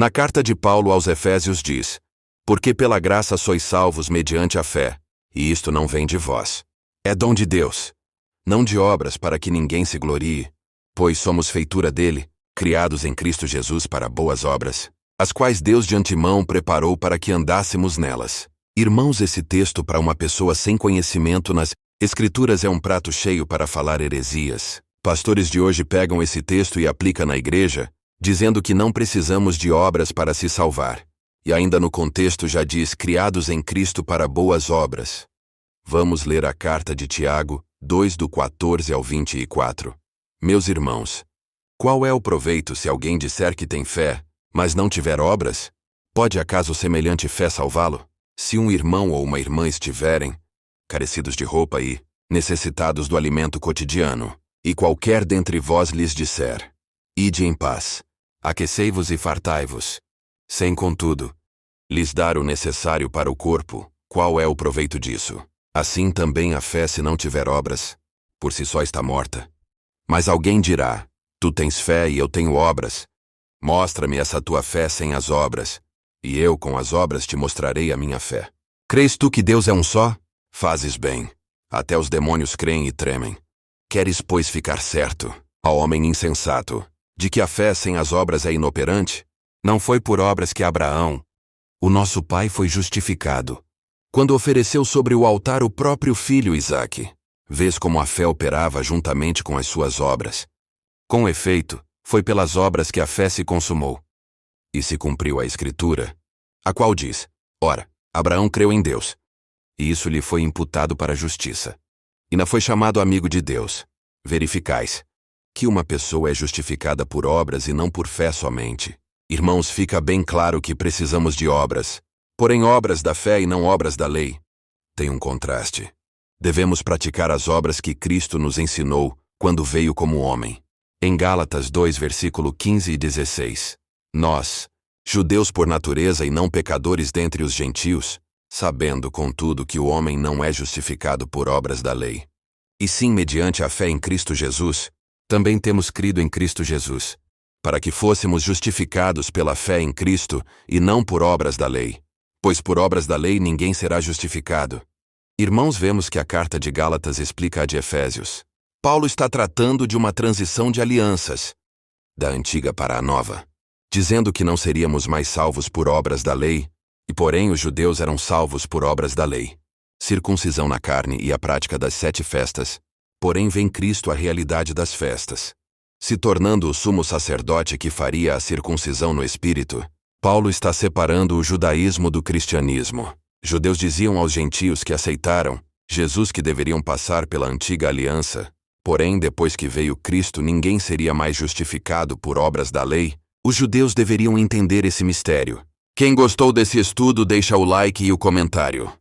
Na carta de Paulo aos Efésios diz: porque pela graça sois salvos mediante a fé, e isto não vem de vós. É dom de Deus, não de obras para que ninguém se glorie, pois somos feitura dele, criados em Cristo Jesus para boas obras, as quais Deus de antemão preparou para que andássemos nelas. Irmãos, esse texto para uma pessoa sem conhecimento nas Escrituras é um prato cheio para falar heresias. Pastores de hoje pegam esse texto e aplicam na igreja, dizendo que não precisamos de obras para se salvar. E ainda no contexto já diz criados em Cristo para boas obras. Vamos ler a carta de Tiago, 2 do 14 ao 24. Meus irmãos, qual é o proveito se alguém disser que tem fé, mas não tiver obras? Pode acaso semelhante fé salvá-lo? Se um irmão ou uma irmã estiverem carecidos de roupa e necessitados do alimento cotidiano, e qualquer dentre vós lhes disser: ide em paz, aquecei-vos e fartai-vos, sem contudo lhes dar o necessário para o corpo, qual é o proveito disso? Assim também a fé, se não tiver obras, por si só está morta. Mas alguém dirá: tu tens fé e eu tenho obras. Mostra-me essa tua fé sem as obras, e eu com as obras te mostrarei a minha fé. Crês tu que Deus é um só? Fazes bem. Até os demônios creem e tremem. Queres, pois, ficar certo, ó homem insensato, de que a fé sem as obras é inoperante? Não foi por obras que Abraão, o nosso pai, foi justificado, quando ofereceu sobre o altar o próprio filho Isaque. Vês como a fé operava juntamente com as suas obras. Com efeito, foi pelas obras que a fé se consumou. E se cumpriu a Escritura, a qual diz: ora, Abraão creu em Deus, e isso lhe foi imputado para a justiça. E não foi chamado amigo de Deus. Verificais que uma pessoa é justificada por obras e não por fé somente. Irmãos, fica bem claro que precisamos de obras, porém obras da fé e não obras da lei. Tem um contraste. Devemos praticar as obras que Cristo nos ensinou quando veio como homem. Em Gálatas 2, versículo 15 e 16. Nós, judeus por natureza e não pecadores dentre os gentios, sabendo, contudo, que o homem não é justificado por obras da lei, e sim mediante a fé em Cristo Jesus, também temos crido em Cristo Jesus, para que fôssemos justificados pela fé em Cristo e não por obras da lei, pois por obras da lei ninguém será justificado. Irmãos, vemos que a carta de Gálatas explica a de Efésios. Paulo está tratando de uma transição de alianças, da antiga para a nova, dizendo que não seríamos mais salvos por obras da lei, e porém os judeus eram salvos por obras da lei. Circuncisão na carne e a prática das 7 festas, porém vem Cristo a realidade das festas. Se tornando o sumo sacerdote que faria a circuncisão no espírito, Paulo está separando o judaísmo do cristianismo. Judeus diziam aos gentios que aceitaram Jesus que deveriam passar pela antiga aliança, porém depois que veio Cristo ninguém seria mais justificado por obras da lei. Os judeus deveriam entender esse mistério. Quem gostou desse estudo deixa o like e o comentário.